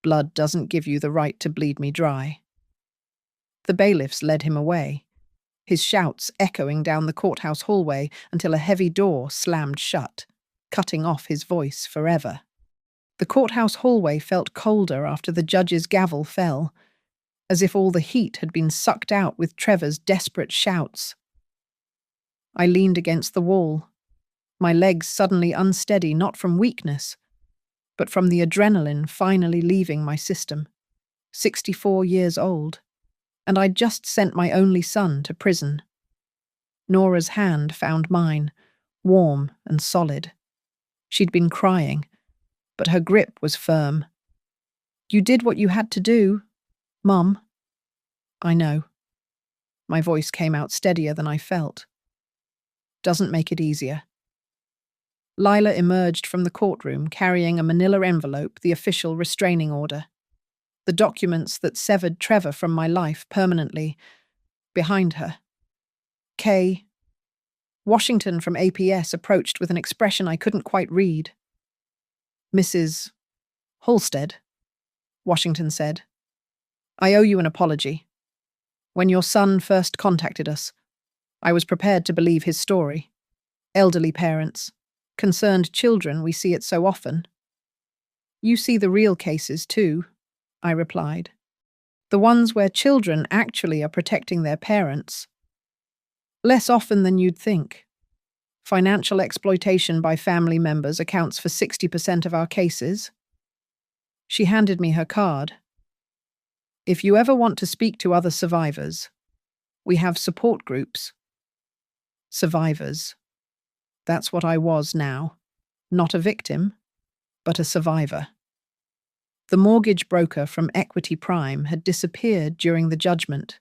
Blood doesn't give you the right to bleed me dry. The bailiffs led him away, his shouts echoing down the courthouse hallway until a heavy door slammed shut, cutting off his voice forever. The courthouse hallway felt colder after the judge's gavel fell, as if all the heat had been sucked out with Trevor's desperate shouts. I leaned against the wall, my legs suddenly unsteady not from weakness, but from the adrenaline finally leaving my system. 64 years old, and I'd just sent my only son to prison. Nora's hand found mine, warm and solid. She'd been crying, but her grip was firm. "You did what you had to do, Mum." "I know." My voice came out steadier than I felt. "Doesn't make it easier." Lila emerged from the courtroom carrying a manila envelope, the official restraining order. The documents that severed Trevor from my life permanently, behind her. K. Washington from APS approached with an expression I couldn't quite read. "Mrs. Halstead," Washington said, "I owe you an apology. When your son first contacted us, I was prepared to believe his story. Elderly parents, concerned children, we see it so often." "You see the real cases too," I replied. "The ones where children actually are protecting their parents. Less often than you'd think. Financial exploitation by family members accounts for 60% of our cases." She handed me her card. "If you ever want to speak to other survivors, we have support groups." Survivors. That's what I was now. Not a victim, but a survivor. The mortgage broker from Equity Prime had disappeared during the judgment,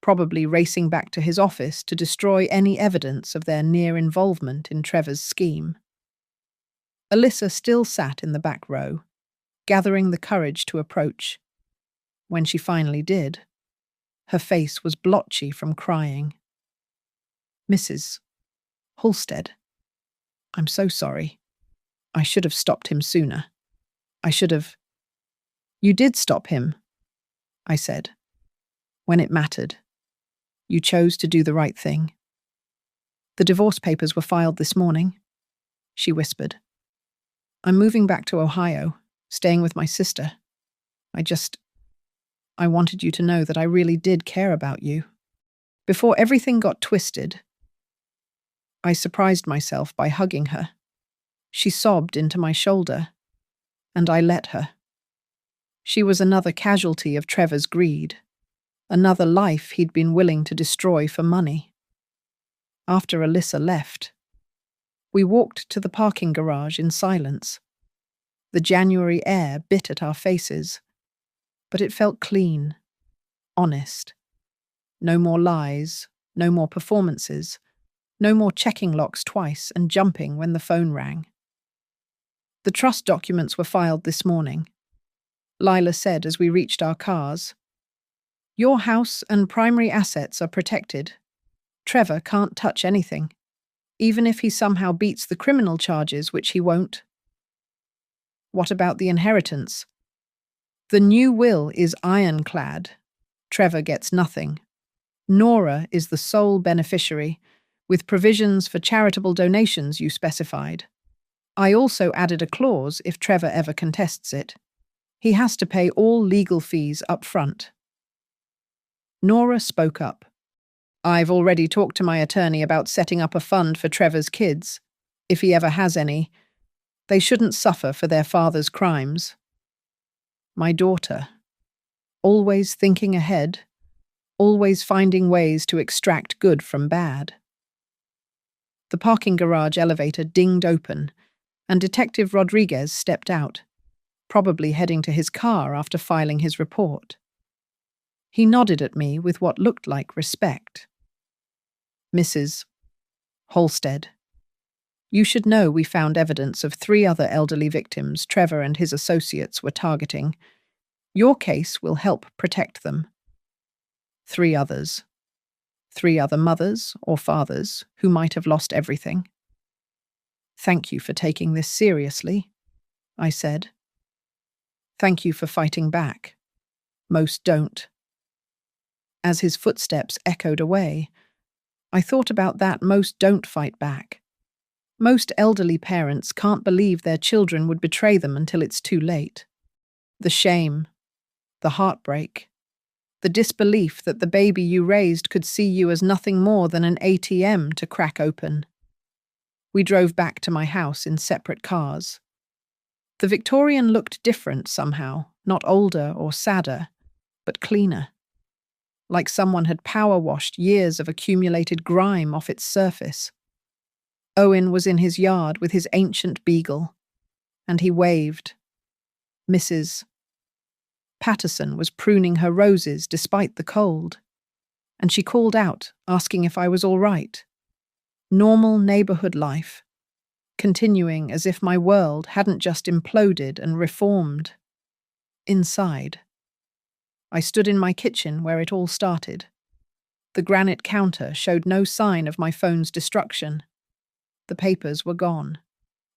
probably racing back to his office to destroy any evidence of their near involvement in Trevor's scheme. Alyssa still sat in the back row, gathering the courage to approach. When she finally did, her face was blotchy from crying. "Mrs. Halstead, I'm so sorry. I should have stopped him sooner. I should have—" "You did stop him," I said. "When it mattered. You chose to do the right thing." "The divorce papers were filed this morning," she whispered. "I'm moving back to Ohio, staying with my sister. I wanted you to know that I really did care about you. Before everything got twisted." I surprised myself by hugging her. She sobbed into my shoulder, and I let her. She was another casualty of Trevor's greed, another life he'd been willing to destroy for money. After Alyssa left, we walked to the parking garage in silence. The January air bit at our faces, but it felt clean, honest. No more lies, no more performances, no more checking locks twice and jumping when the phone rang. The trust documents were filed this morning. Lila said as we reached our cars, "Your house and primary assets are protected. Trevor can't touch anything, even if he somehow beats the criminal charges, which he won't." "What about the inheritance?" "The new will is ironclad. Trevor gets nothing. Nora is the sole beneficiary, with provisions for charitable donations you specified. I also added a clause if Trevor ever contests it. He has to pay all legal fees up front." Nora spoke up. "I've already talked to my attorney about setting up a fund for Trevor's kids. If he ever has any, they shouldn't suffer for their father's crimes." My daughter, always thinking ahead, always finding ways to extract good from bad. The parking garage elevator dinged open, and Detective Rodriguez stepped out, probably heading to his car after filing his report. He nodded at me with what looked like respect. "Mrs. Halstead, you should know we found evidence of 3 other elderly victims Trevor and his associates were targeting. Your case will help protect them." 3 others. 3 other mothers or fathers who might have lost everything. "Thank you for taking this seriously," I said. "Thank you for fighting back. Most don't." As his footsteps echoed away, I thought about that most don't fight back. Most elderly parents can't believe their children would betray them until it's too late. The shame, the heartbreak, The disbelief that the baby you raised could see you as nothing more than an ATM to crack open. We drove back to my house in separate cars. The Victorian looked different somehow, not older or sadder, but cleaner. Like someone had power washed years of accumulated grime off its surface. Owen was in his yard with his ancient beagle, and he waved. Mrs. Patterson was pruning her roses despite the cold, and she called out, asking if I was all right. Normal neighborhood life, continuing as if my world hadn't just imploded and reformed. Inside, I stood in my kitchen where it all started. The granite counter showed no sign of my phone's destruction. The papers were gone.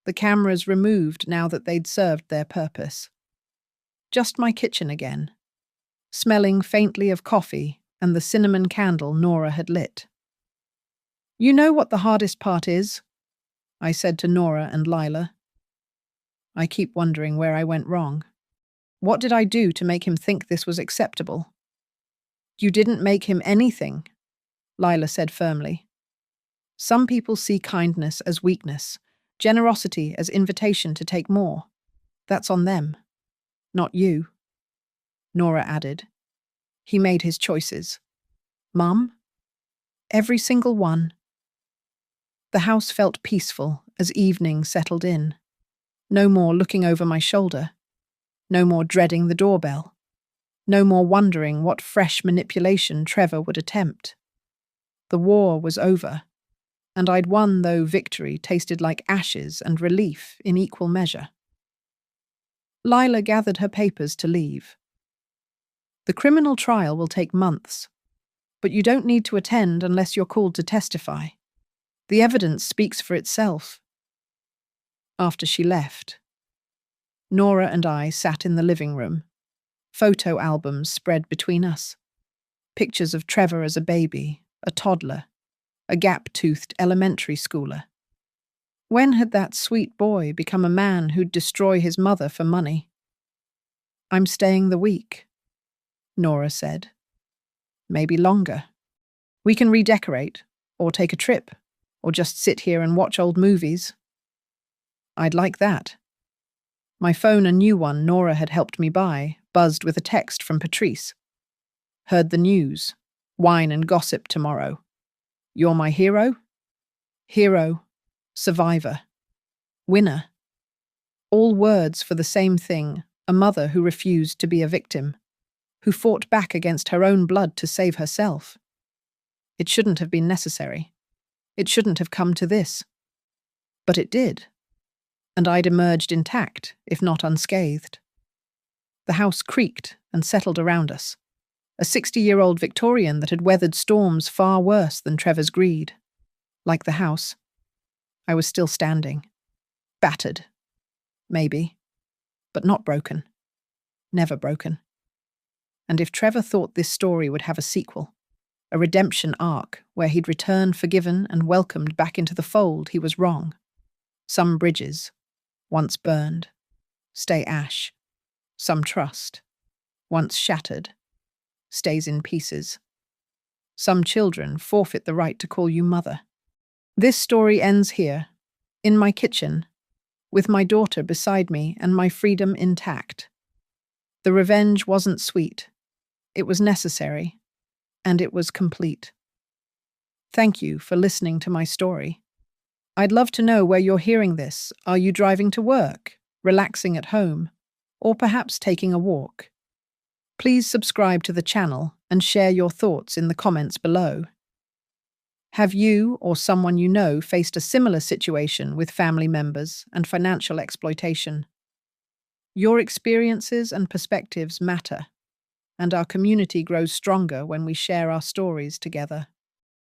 The cameras removed now that they'd served their purpose. Just my kitchen again, smelling faintly of coffee and the cinnamon candle Nora had lit. "You know what the hardest part is?" I said to Nora and Lila. "I keep wondering where I went wrong. What did I do to make him think this was acceptable?" "You didn't make him anything," Lila said firmly. "Some people see kindness as weakness, generosity as invitation to take more. That's on them, not you." Nora added, "He made his choices." "Mum?" "Every single one." The house felt peaceful as evening settled in. No more looking over my shoulder. No more dreading the doorbell. No more wondering what fresh manipulation Trevor would attempt. The war was over, and I'd won, though victory tasted like ashes and relief in equal measure. Lila gathered her papers to leave. "The criminal trial will take months, but you don't need to attend unless you're called to testify. The evidence speaks for itself." After she left, Nora and I sat in the living room, photo albums spread between us. Pictures of Trevor as a baby, a toddler, a gap-toothed elementary schooler. When had that sweet boy become a man who'd destroy his mother for money? "I'm staying the week," Nora said. "Maybe longer. We can redecorate, or take a trip, or just sit here and watch old movies." "I'd like that." My phone, a new one Nora had helped me buy, buzzed with a text from Patrice. "Heard the news. Wine and gossip tomorrow. You're my hero?" Hero. Survivor. Winner. All words for the same thing, a mother who refused to be a victim, who fought back against her own blood to save herself. It shouldn't have been necessary. It shouldn't have come to this. But it did. And I'd emerged intact, if not unscathed. The house creaked and settled around us. A 60-year-old Victorian that had weathered storms far worse than Trevor's greed. Like the house, I was still standing. Battered. Maybe. But not broken. Never broken. And if Trevor thought this story would have a sequel, a redemption arc where he'd return forgiven and welcomed back into the fold, he was wrong. Some bridges, once burned, stay ash. Some trust, once shattered, stays in pieces. Some children forfeit the right to call you mother. This story ends here, in my kitchen, with my daughter beside me and my freedom intact. The revenge wasn't sweet. It was necessary, and it was complete. Thank you for listening to my story. I'd love to know where you're hearing this. Are you driving to work, relaxing at home, or perhaps taking a walk? Please subscribe to the channel and share your thoughts in the comments below. Have you or someone you know faced a similar situation with family members and financial exploitation? Your experiences and perspectives matter, and our community grows stronger when we share our stories together.